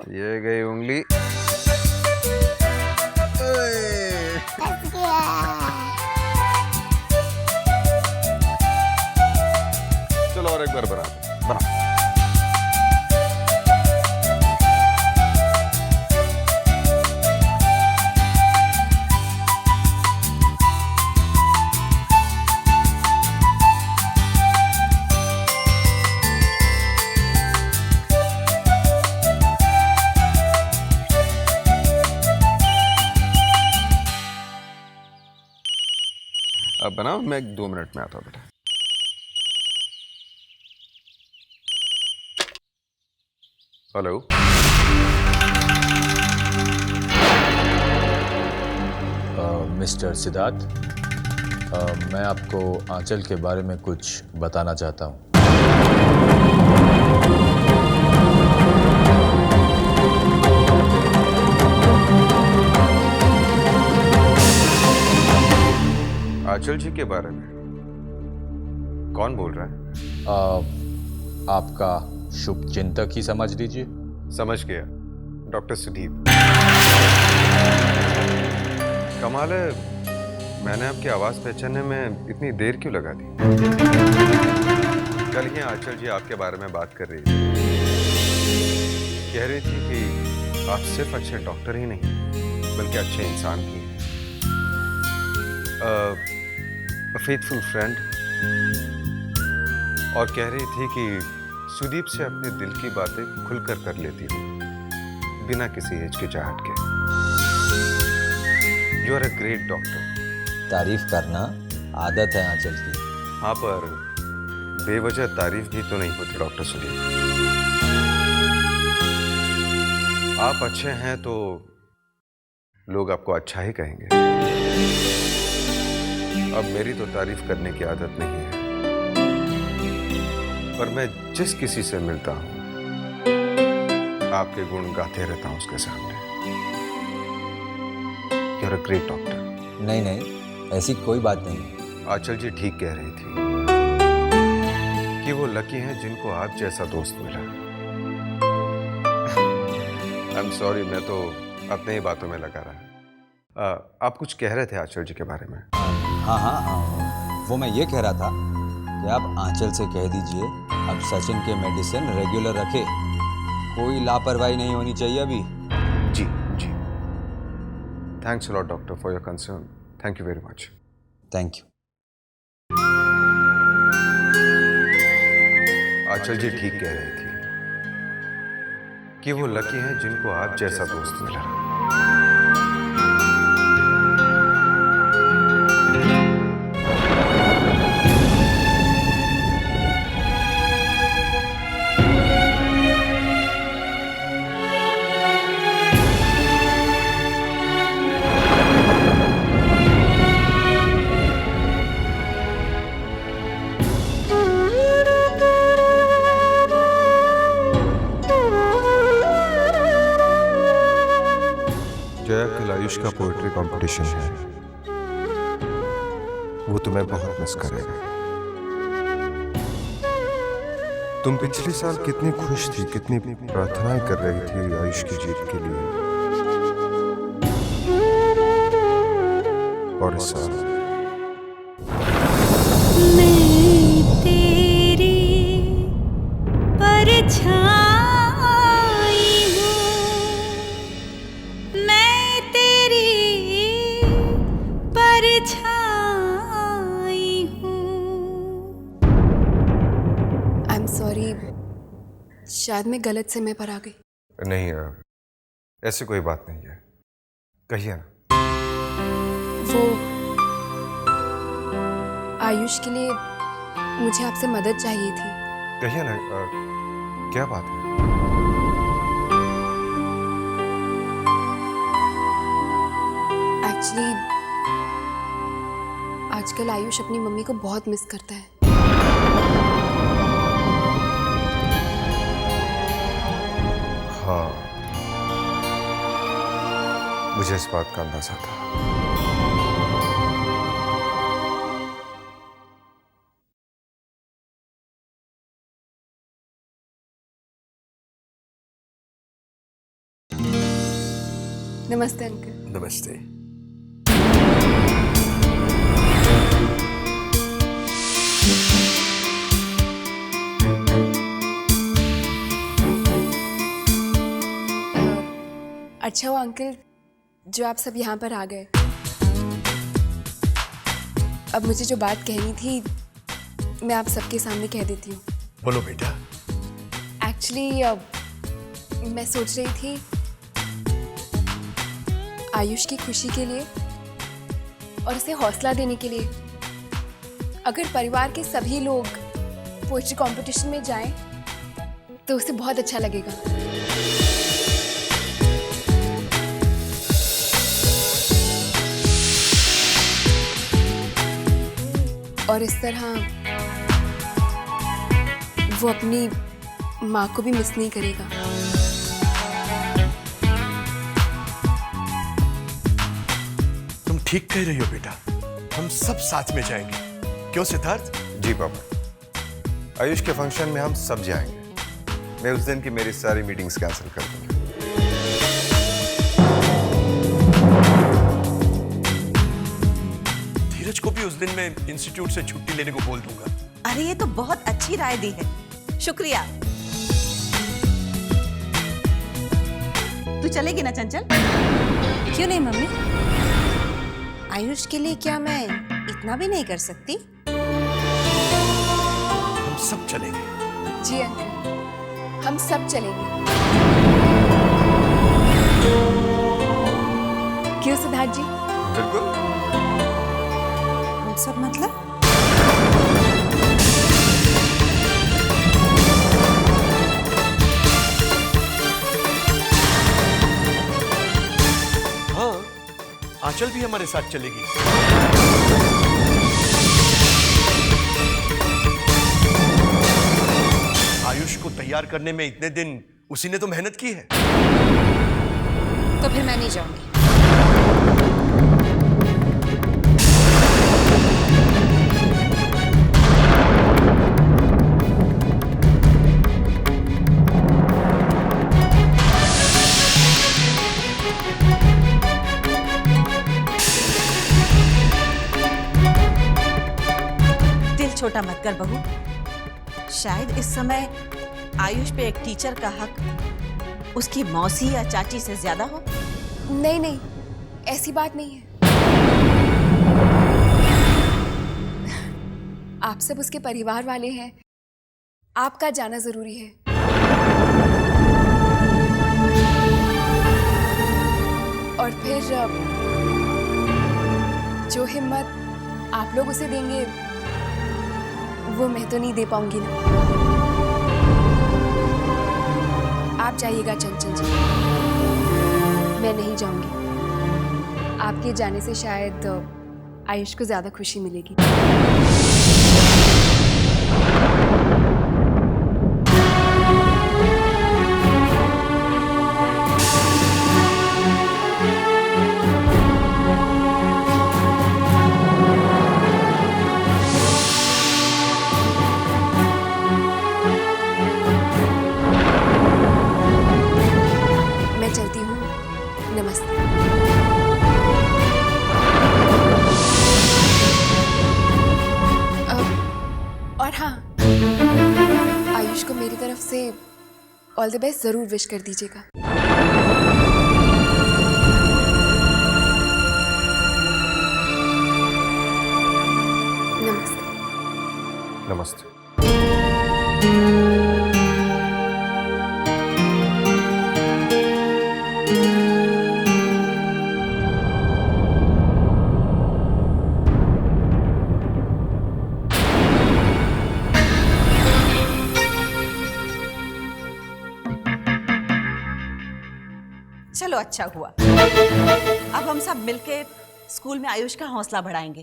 ये गई उंगली। चलो और एक बार बना। अब बनाओ, मैं 2 मिनट में आता हूँ बेटा। हेलो। मिस्टर सिद्धार्थ, मैं आपको आंचल के बारे में कुछ बताना चाहता हूँ। आंचल जी के बारे में कौन बोल रहा है? आपका शुभ चिंतक ही समझ लीजिए। समझ गया, डॉक्टर सुदीप। कमाल है, मैंने आपकी आवाज पहचानने में इतनी देर क्यों लगा दी? कल ही आंचल जी आपके बारे में बात कर रही थी। कह रही थी कि आप सिर्फ अच्छे डॉक्टर ही नहीं बल्कि अच्छे इंसान भी हैं। Faithful friend. और कह रही थी कि सुदीप से अपने दिल की बातें खुलकर कर लेती हूँ बिना किसी हिचकिचाहट के। You are a great doctor. तारीफ करना आदत है आंचल की। हाँ, पर बेवजह तारीफ भी तो नहीं होती डॉक्टर सुदीप। आप अच्छे हैं तो लोग आपको अच्छा ही कहेंगे। अब मेरी तो तारीफ करने की आदत नहीं है, पर मैं जिस किसी से मिलता हूं आपके गुण गाते रहता हूं उसके सामने। You are a great doctor. नहीं नहीं, ऐसी कोई बात नहीं। आंचल जी ठीक कह रही थी कि वो लकी हैं जिनको आप जैसा दोस्त मिला। आई एम सॉरी, मैं तो अपने ही बातों में लगा रहा। आप कुछ कह रहे थे आंचल जी के बारे में? हाँ हाँ, वो मैं ये कह रहा था कि आप आंचल से कह दीजिए अब सचिन के मेडिसिन रेगुलर रखे। कोई लापरवाही नहीं होनी चाहिए अभी। जी जी। Thanks a lot doctor for your concern. Thank you very much. Thank you. Aanchal ji ठीक कह रही थी कि वो लकी हैं जिनको आप जैसा दोस्त मिला। जया, कल आयुष का पोएट्री कंपटीशन है। वो तुम्हें बहुत मिस करेगा। तुम पिछले साल कितनी खुश थी, कितनी प्रार्थनाएं कर रही थी आयुष की जीत के लिए। और इस साल मैं तेरी परछाई हूँ, मैं तेरी परछाई हूँ। आई एम सॉरी, शायद मैं गलत समय पर आ गई। नहीं, ऐसी कोई बात नहीं है, कहिए ना। वो आयुष के लिए मुझे आपसे मदद चाहिए थी। कहिए ना, क्या बात है? एक्चुअली आजकल आयुष अपनी मम्मी को बहुत मिस करता है। हाँ, मुझे इस बात का अंदाजा था। नमस्ते अंकल। नमस्ते। अच्छा हुआ अंकल जो आप सब यहाँ पर आ गए। अब मुझे जो बात कहनी थी मैं आप सबके सामने कह देती हूँ। बोलो बेटा। एक्चुअली मैं सोच रही थी आयुष की खुशी के लिए और उसे हौसला देने के लिए अगर परिवार के सभी लोग पोएट्री कंपटीशन में जाएं तो उसे बहुत अच्छा लगेगा। और इस तरह वो अपनी माँ को भी मिस नहीं करेगा। तुम ठीक कह रही हो बेटा, हम सब साथ में जाएंगे। क्यों सिद्धार्थ? जी पापा, आयुष के फंक्शन में हम सब जाएंगे। मैं उस दिन की मेरी सारी मीटिंग्स कैंसिल कर दूंगा। धीरज को भी उस दिन मैं इंस्टीट्यूट से छुट्टी लेने को बोल दूंगा। अरे ये तो बहुत अच्छी राय दी है, शुक्रिया। तू चलेगी ना चंचल? क्यों नहीं मम्मी, आयुष के लिए क्या मैं इतना भी नहीं कर सकती? हम सब चलेंगे। जी अंकल, हम सब चलेंगे। क्यों सिद्धार्थ जी? बिल्कुल। हम सब मतलब? हाँ, आंचल भी हमारे साथ चलेगी। आयुष को तैयार करने में इतने दिन उसी ने तो मेहनत की है। तो फिर मैं नहीं जाऊंगी। दिल छोटा मत कर बहू। शायद इस समय आयुष पे एक टीचर का हक उसकी मौसी या चाची से ज्यादा हो। नहीं नहीं, ऐसी बात नहीं है। आप सब उसके परिवार वाले हैं, आपका जाना जरूरी है। और फिर जो हिम्मत आप लोग उसे देंगे वो मैं तो नहीं दे पाऊंगी ना। आप जाइएगा चंचल जी, मैं नहीं जाऊंगी। आपके जाने से शायद आयुष को ज्यादा खुशी मिलेगी। मैं चलती हूँ, नमस्ते। और हाँ, आयुष को मेरी तरफ से ऑल द बेस्ट जरूर विश कर दीजिएगा। नमस्ते। नमस्ते। चलो अच्छा हुआ, अब हम सब मिलके स्कूल में आयुष का हौसला बढ़ाएंगे।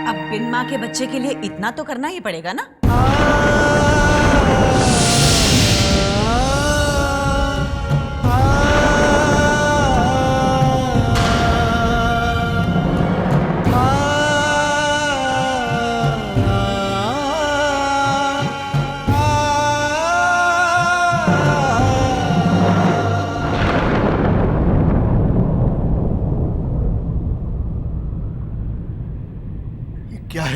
अब बिन माँ के बच्चे के लिए इतना तो करना ही पड़ेगा ना।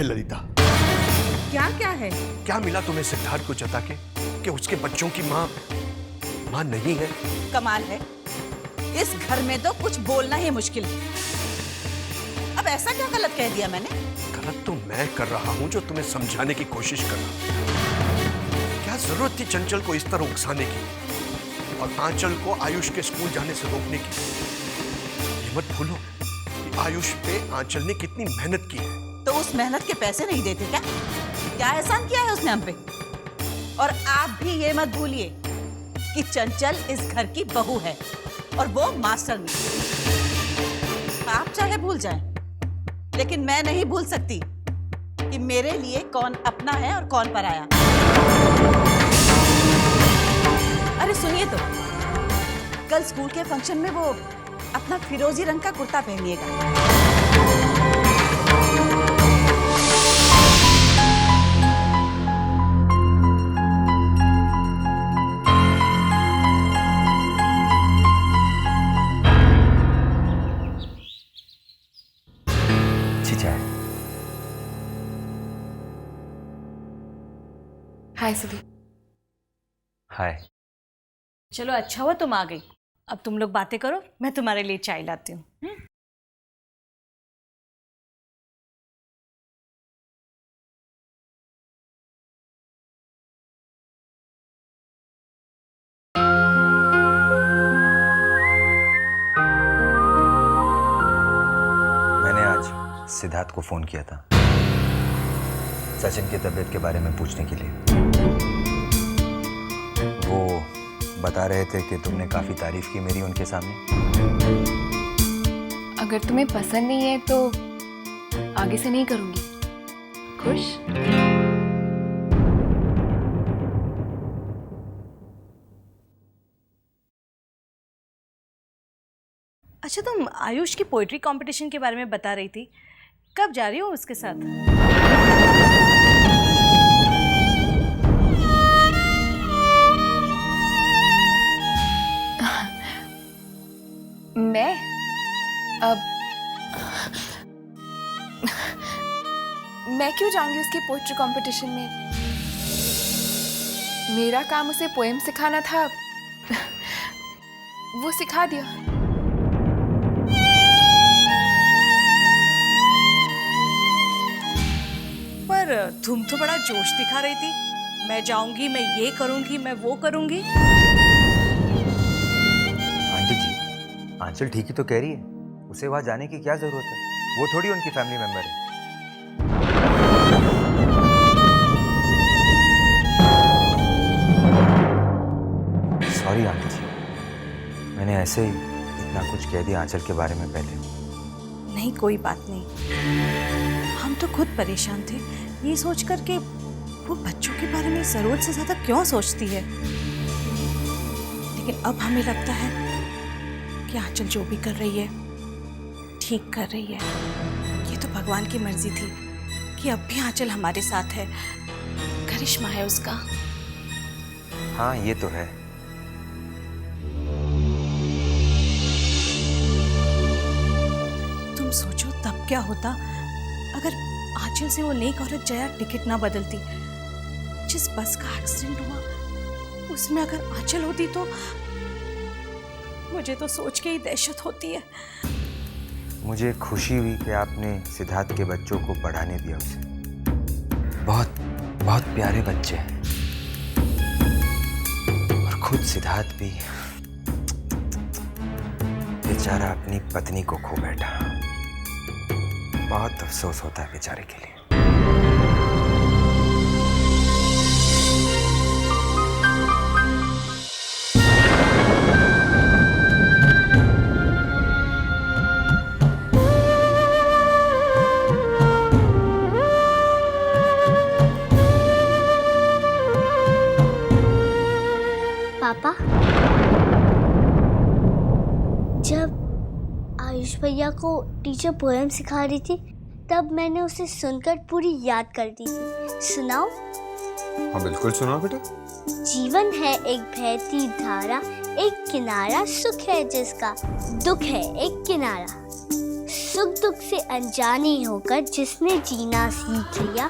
है ललिता? क्या है? क्या मिला तुम्हें सिद्धार्थ को जता के कि उसके बच्चों की माँ नहीं है? कमाल है, इस घर में तो कुछ बोलना ही मुश्किल है। अब ऐसा क्या गलत कह दिया मैंने? गलत तो मैं कर रहा हूं जो तुम्हें समझाने की कोशिश कर रहा हूं। क्या जरूरत थी चंचल को इस तरह उकसाने की और आंचल को आयुष के स्कूल जाने से रोकने की? ये मत भूलो कि आयुष पे आंचल ने कितनी मेहनत की है। तो उस मेहनत के पैसे नहीं देते क्या? क्या एहसान किया है उसने हम पे? और आप भी ये मत भूलिए कि चंचल इस घर की बहू है और वो मास्टर नहीं। आप चाहे भूल जाएं, लेकिन मैं नहीं भूल सकती कि मेरे लिए कौन अपना है और कौन पराया। अरे सुनिए तो, कल स्कूल के फंक्शन में वो अपना फिरोजी रंग का कुर्ता पहनिएगा। हाय सुधी। हाय। चलो अच्छा हुआ तुम आ गई। अब तुम लोग बातें करो, मैं तुम्हारे लिए चाय लाती हूँ। मैंने आज सिद्धार्थ को फोन किया था सचिन की तबीयत के बारे में पूछने के लिए। वो बता रहे थे कि तुमने काफी तारीफ की मेरी उनके सामने। अगर तुम्हें पसंद नहीं है तो आगे से नहीं करूंगी। खुश? अच्छा, तुम आयुष की पोइट्री कंपटीशन के बारे में बता रही थी, कब जा रही हो उसके साथ? मैं अब मैं क्यों जाऊंगी उसकी पोएट्री कंपटीशन में? मेरा काम उसे पोएम सिखाना था, वो सिखा दिया। पर तुम तो बड़ा जोश दिखा रही थी, मैं जाऊंगी, मैं ये करूंगी, मैं वो करूंगी। आंटी जी, आंचल ठीक ही तो कह रही है, उसे वहां जाने की क्या जरूरत है? वो थोड़ी उनकी फैमिली मेंबर है। सॉरी आंटी जी, मैंने ऐसे ही इतना कुछ कह दिया आंचल के बारे में पहले। नहीं, कोई बात नहीं, हम तो खुद परेशान थे ये सोच कर के वो बच्चों के बारे में जरूरत से ज्यादा क्यों सोचती है। लेकिन अब हमें लगता है कि आंचल जो भी कर रही है ठीक कर रही है। ये तो भगवान की मर्जी थी कि अब भी आंचल हमारे साथ है, करिश्मा है उसका। हाँ ये तो है। तुम सोचो तब क्या होता अगर आंचल से वो नेक औरत जया टिकट ना बदलती। जिस बस का एक्सीडेंट हुआ उसमें अगर आंचल होती तो मुझे तो सोच के ही दहशत होती है। मुझे खुशी हुई कि आपने सिद्धार्थ के बच्चों को पढ़ाने दिया उसे। बहुत बहुत प्यारे बच्चे हैं और खुद सिद्धार्थ भी बेचारा अपनी पत्नी को खो बैठा। बहुत अफसोस होता है बेचारे के लिए। पापा, जब आयुष भैया को टीचर पोएम सिखा रही थी तब मैंने उसे सुनकर पूरी याद कर दी थी। सुनाओ? हाँ बिल्कुल सुनाओ बेटा। जीवन है एक बहती धारा, एक किनारा सुख है जिसका, दुख है एक किनारा। सुख दुख से अनजाने होकर जिसने जीना सीख लिया,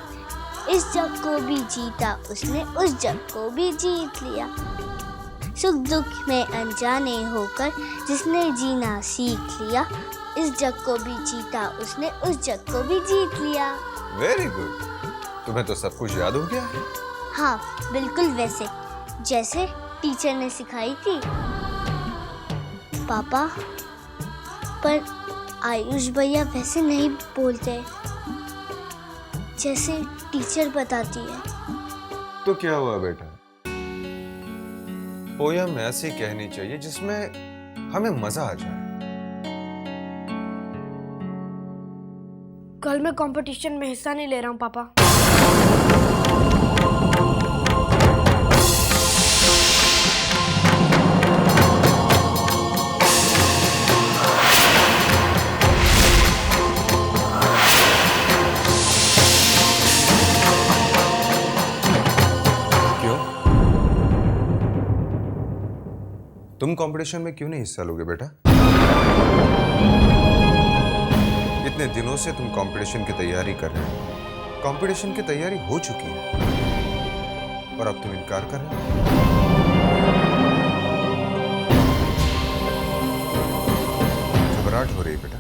इस जग को भी जीता उसने, उस जग को भी जीत लिया। सुख दुख में अनजाने होकर जिसने जीना सीख लिया, इस जग को भी जीता उसने, उस जग को भी जीत लिया। वेरी गुड, तुम्हें तो सब कुछ याद हो गया है। हाँ, बिल्कुल वैसे जैसे टीचर ने सिखाई थी। पापा, पर आयुष भैया वैसे नहीं बोलते जैसे टीचर बताती है। तो क्या हुआ बेटा, पोयम ऐसी कहनी चाहिए जिसमें हमें मजा आ जाए। कल मैं कंपटीशन में हिस्सा नहीं ले रहा हूँ पापा। क्यों? तुम कंपटीशन में क्यों नहीं हिस्सा लोगे बेटा? इतने दिनों से तुम कंपटीशन की तैयारी कर रहे हो। कंपटीशन की तैयारी हो चुकी है और अब तुम इनकार कर रहे हो। घबराहट हो रही है बेटा।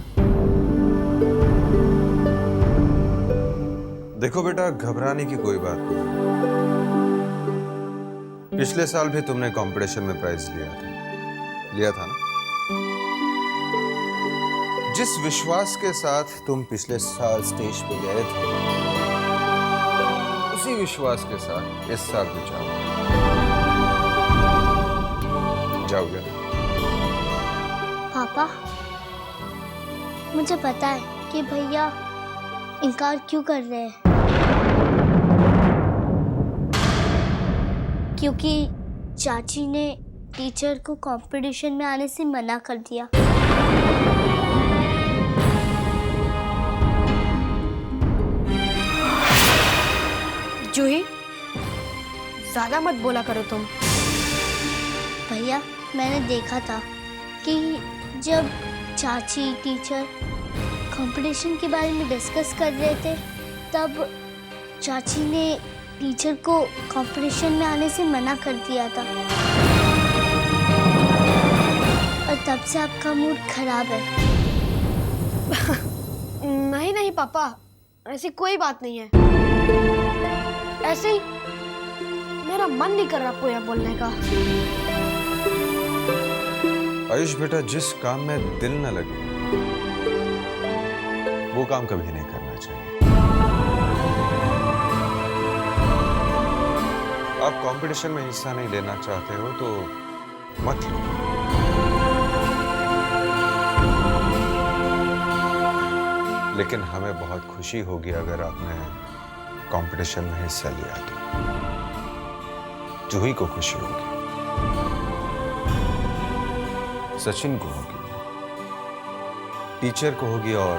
देखो बेटा, घबराने की कोई बात नहीं। पिछले साल भी तुमने कंपटीशन में प्राइज लिया था ना? जिस विश्वास के साथ तुम पिछले साल स्टेज पे गए थे, उसी विश्वास के साथ इस साल भी जाओगे ना? पापा, मुझे पता है कि भैया इनकार क्यों कर रहे हैं। क्योंकि चाची ने टीचर को कंपटीशन में आने से मना कर दिया। जूही, ज्यादा मत बोला करो तुम। भैया, मैंने देखा था कि जब चाची टीचर कंपटीशन के बारे में डिस्कस कर रहे थे, तब चाची ने टीचर को कंपटीशन में आने से मना कर दिया था। और तब से आपका मूड खराब है। नहीं नहीं पापा, ऐसी कोई बात नहीं है। ऐसे ही मेरा मन नहीं कर रहा पोया बोलने का। आयुष बेटा, जिस काम में दिल न लगे वो काम कभी नहीं करना चाहिए। आप कंपटीशन में हिस्सा नहीं लेना चाहते हो तो मत लो। लेकिन हमें बहुत खुशी होगी अगर आपने कंपटीशन में हिस्सा लिया तो। जूही को खुशी होगी, सचिन को होगी, टीचर को होगी और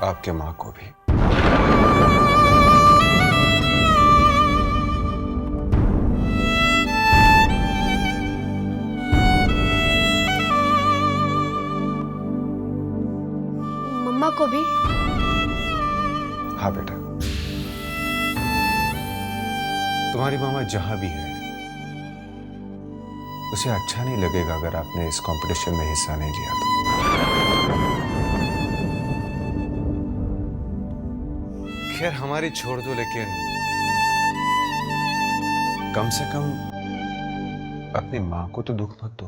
आपके मां को भी। मम्मा को भी। हाँ बेटा, तुम्हारी मामा जहां भी है उसे अच्छा नहीं लगेगा अगर आपने इस कंपटीशन में हिस्सा नहीं लिया तो। खैर, हमारी छोड़ दो, लेकिन कम से कम अपनी मां को तो दुख मत दो।